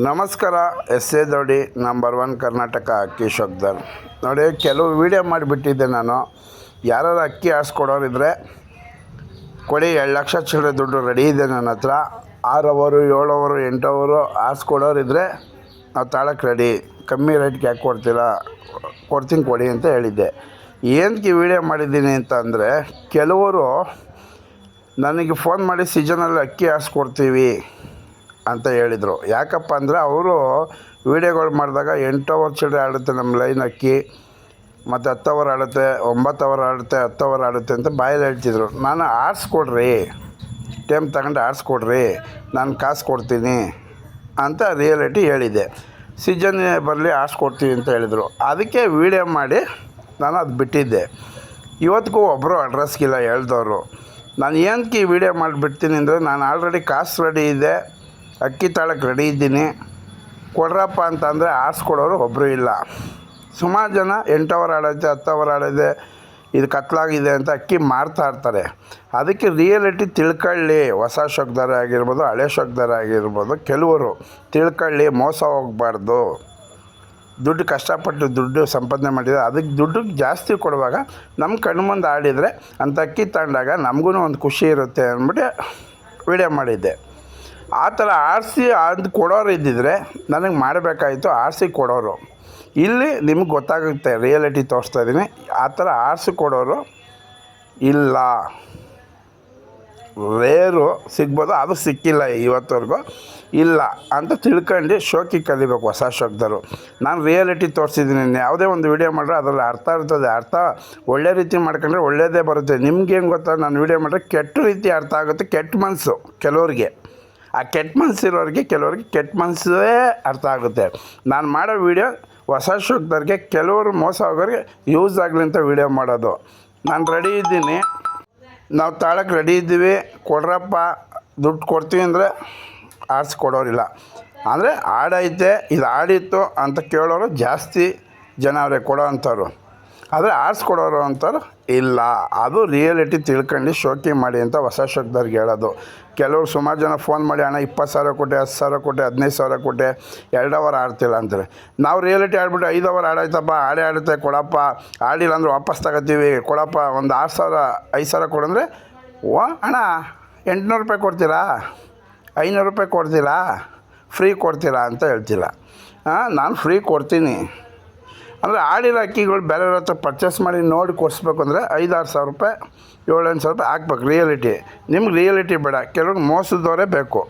ನಮಸ್ಕಾರ. S A Doddi number 1 Karnataka ಅಕ್ಕಿ ಶಬ್ದರ್ ನೋಡಿ. ಕೆಲವು ವೀಡಿಯೋ ಮಾಡಿಬಿಟ್ಟಿದ್ದೆ ನಾನು. ಯಾರು ಅಕ್ಕಿ ಆರಿಸ್ಕೊಡೋರಿದ್ರೆ ಕೊಡಿ, 2 ಲಕ್ಷ ಚಿಲ್ಲರೆ ದುಡ್ಡು ರೆಡಿ ಇದೆ ನನ್ನ ಹತ್ರ. 6 ಅವರು 7 ಅವರು 8 ಅವರು ಆರಿಸ್ಕೊಡೋರಿದ್ರೆ ನಾವು ತಾಳಕ್ಕೆ ರೆಡಿ. ಕಮ್ಮಿ ರೇಟ್ಗೆ ಯಾಕೆ ಕೊಡ್ತೀರಾ, ಕೊಡ್ತೀನಿ ಕೊಡಿ ಅಂತ ಹೇಳಿದ್ದೆ. ಏನಕ್ಕೆ ವೀಡಿಯೋ ಮಾಡಿದ್ದೀನಿ ಅಂತ ಅಂದರೆ, ಕೆಲವರು ನನಗೆ ಫೋನ್ ಮಾಡಿ ಸೀಸನಲ್ಲಿ ಅಕ್ಕಿ ಆರಿಸ್ಕೊಡ್ತೀವಿ ಅಂತ ಹೇಳಿದರು. ಯಾಕಪ್ಪ ಅಂದರೆ ಅವರು ವೀಡಿಯೋಗಳು ಮಾಡಿದಾಗ 8 ಅವರ್ ಚಿಲ್ಲರೆ ಆಡುತ್ತೆ ನಮ್ಮ ಲೈನ್ ಅಕ್ಕಿ, ಮತ್ತು 10 ಅವರ್ ಆಡುತ್ತೆ, 9 ಅವರ್ ಆಡುತ್ತೆ, 10 ಅವರ್ ಆಡುತ್ತೆ ಅಂತ ಬಾಯಲ್ಲಿ ಹೇಳ್ತಿದ್ರು. ನಾನು ಆರಿಸ್ಕೊಡ್ರಿ, ಟೈಮ್ ತಗೊಂಡು ಆರಿಸ್ಕೊಡ್ರಿ, ನಾನು ಕಾಸು ಕೊಡ್ತೀನಿ ಅಂತ ರಿಯಾಲಿಟಿ ಹೇಳಿದ್ದೆ. ಸೀಸನ್ ಬರಲಿ ಆರಿಸ್ಕೊಡ್ತೀವಿ ಅಂತ ಹೇಳಿದರು. ಅದಕ್ಕೆ ವೀಡಿಯೋ ಮಾಡಿ ನಾನು ಅದು ಬಿಟ್ಟಿದ್ದೆ. ಇವತ್ತಿಗೂ ಒಬ್ಬರು ಅಡ್ರೆಸ್ಗಿಲ್ಲ ಹೇಳ್ದವರು. ನಾನು ಏನಕ್ಕೆ ಈ ವಿಡಿಯೋ ಮಾಡಿಬಿಡ್ತೀನಿ ಅಂದರೆ, ನಾನು ಆಲ್ರೆಡಿ ಕಾಸು ರೆಡಿ ಇದೆ, ಅಕ್ಕಿ ತಾಳಕ್ಕೆ ರೆಡಿ ಇದ್ದೀನಿ, ಕೊಡ್ರಪ್ಪ ಅಂತಂದರೆ ಆರಿಸ್ಕೊಡೋರು ಒಬ್ಬರು ಇಲ್ಲ. ಸುಮಾರು ಜನ 8 ಅವರ್ ಆಡೈತೆ, 10 ಅವರ್ ಆಡಿದೆ, ಇದು ಕತ್ಲಾಗಿದೆ ಅಂತ ಅಕ್ಕಿ ಮಾರ್ತಾಯಿರ್ತಾರೆ. ಅದಕ್ಕೆ ರಿಯಾಲಿಟಿ ತಿಳ್ಕೊಳ್ಳಿ. ಹೊಸ ಶೋಕ್ದಾರ ಆಗಿರ್ಬೋದು, ಹಳೆ ಶೋಕ್ದಾರ ಆಗಿರ್ಬೋದು, ಕೆಲವರು ತಿಳ್ಕೊಳ್ಳಿ, ಮೋಸ ಹೋಗಬಾರ್ದು. ದುಡ್ಡು ಕಷ್ಟಪಟ್ಟು ದುಡ್ಡು ಸಂಪಾದನೆ ಮಾಡಿದರೆ ಅದಕ್ಕೆ ದುಡ್ಡು ಜಾಸ್ತಿ ಕೊಡುವಾಗ ನಮ್ಮ ಕಣ್ಣು ಮುಂದೆ ಆಡಿದರೆ ಅಂಥ ಅಕ್ಕಿ ತಗೊಂಡಾಗ ನಮಗೂ ಒಂದು ಖುಷಿ ಇರುತ್ತೆ ಅಂದ್ಬಿಟ್ಟು ವೀಡಿಯೋ ಮಾಡಿದ್ದೆ. ಆ ಥರ ಆರಿಸಿ ಅದು ಕೊಡೋರು ಇದ್ದಿದ್ರೆ ನನಗೆ ಮಾಡಬೇಕಾಯಿತು, ಆರಿಸಿ ಕೊಡೋರು. ಇಲ್ಲಿ ನಿಮ್ಗೆ ಗೊತ್ತಾಗುತ್ತೆ, ರಿಯಾಲಿಟಿ ತೋರಿಸ್ತಾ ಇದ್ದೀನಿ. ಆ ಥರ ಆರಿಸಿ ಕೊಡೋರು ಇಲ್ಲ, ರೇರು ಸಿಗ್ಬೋದು, ಅದು ಸಿಕ್ಕಿಲ್ಲ ಇವತ್ತವರೆಗೂ ಇಲ್ಲ ಅಂತ ತಿಳ್ಕೊಂಡು ಶೋಕಿ ಕಲಿಬೇಕು ಹೊಸ ಶೋಕ್ದರು. ನಾನು ರಿಯಾಲಿಟಿ ತೋರಿಸಿದ್ದೀನಿ. ಯಾವುದೇ ಒಂದು ವೀಡಿಯೋ ಮಾಡಿದ್ರೆ ಅದರಲ್ಲಿ ಅರ್ಥ ಇರ್ತದೆ. ಅರ್ಥ ಒಳ್ಳೆ ರೀತಿ ಮಾಡ್ಕೊಂಡ್ರೆ ಒಳ್ಳೆಯದೇ ಬರುತ್ತೆ. ನಿಮ್ಗೇನು ಗೊತ್ತಾ, ನಾನು ವೀಡಿಯೋ ಮಾಡಿದ್ರೆ ಕೆಟ್ಟ ರೀತಿ ಅರ್ಥ ಆಗುತ್ತೆ. ಕೆಟ್ಟ ಮನಸ್ಸು ಕೆಲವ್ರಿಗೆ, ಆ ಕೆಟ್ಟ ಮನಸ್ಸಿರೋರಿಗೆ ಕೆಲವ್ರಿಗೆ ಕೆಟ್ಟ ಮನಸ್ಸೇ ಅರ್ಥ ಆಗುತ್ತೆ. ನಾನು ಮಾಡೋ ವೀಡಿಯೋ ಹೊಸ ಶೋಕ್ದವ್ರಿಗೆ, ಕೆಲವರು ಮೋಸ ಹೋಗೋರಿಗೆ ಯೂಸ್ ಆಗಲಿ ಅಂತ ವೀಡಿಯೋ ಮಾಡೋದು. ನಾನು ರೆಡಿ ಇದ್ದೀನಿ, ನಾವು ತಾಳಕ್ಕೆ ರೆಡಿ ಇದ್ದೀವಿ, ಕೊಡ್ರಪ್ಪ ದುಡ್ಡು ಕೊಡ್ತೀವಿ ಅಂದರೆ ಆರಿಸ್ಕೊಡೋರಿಲ್ಲ. ಅಂದರೆ ಆಡೈತೆ, ಇದು ಆಡಿತ್ತು ಅಂತ ಕೇಳೋರು ಜಾಸ್ತಿ ಜನ ಅವರೇ ಕೊಡೋ ಅಂಥವ್ರು. ಆದರೆ ಆರಿಸ್ಕೊಡೋರು ಅಂಥವ್ರು ಇಲ್ಲ. ಅದು ರಿಯಾಲಿಟಿ ತಿಳ್ಕೊಂಡು ಶೋಕಿ ಮಾಡಿ ಅಂತ ಹೊಸ ಶೋಕ್ದವ್ರಿಗೆ ಹೇಳೋದು. ಕೆಲವರು ಸುಮಾರು ಜನ ಫೋನ್ ಮಾಡಿ, ಅಣ್ಣ 20,000 ಕೊಟ್ಟೆ, 10,000 ಕೊಟ್ಟೆ, 15,000 ಕೊಟ್ಟೆ, 2 ಅವರ್ ಆಡ್ತಿಲ್ಲ ಅಂತಾರೆ. ನಾವು ರಿಯಾಲಿಟಿ ಆಡ್ಬಿಟ್ಟು 5 ಅವರ್ ಆಡಾಯ್ತಪ್ಪ, ಆಡುತ್ತೆ ಕೊಡಪ್ಪ, ಆಡಿಲ್ಲ ಅಂದ್ರೆ ವಾಪಸ್ ತಗೋತೀವಿ ಕೊಡಪ್ಪ, ಒಂದು 6,000 5,000 ಕೊಡಂದರೆ, ಓ ಅಣ್ಣ 800 ರೂಪಾಯಿ ಕೊಡ್ತೀರಾ, 500 ರೂಪಾಯಿ ಕೊಡ್ತೀರಾ, ಫ್ರೀ ಕೊಡ್ತೀರಾ ಅಂತ ಹೇಳ್ತಿಲ್ಲ. ನಾನು ಫ್ರೀ ಕೊಡ್ತೀನಿ ಅಂದರೆ ಆಡಿರೋ ಅಕ್ಕಿಗಳು ಬೇರೆಯವ್ರ ಹತ್ರ ಪರ್ಚೇಸ್ ಮಾಡಿ ನೋಡಿ ಕೊಡಿಸ್ಬೇಕು ಅಂದರೆ 5,000 6,000 ರೂಪಾಯಿ 7,000 ರೂಪಾಯಿ ಹಾಕ್ಬೇಕು ರಿಯಾಲಿಟಿ. ನಿಮ್ಗೆ ರಿಯಾಲಿಟಿ ಬೇಡ, ಕೆಲವ್ರಿಗೆ ಮೋಸದವರೇ ಬೇಕು.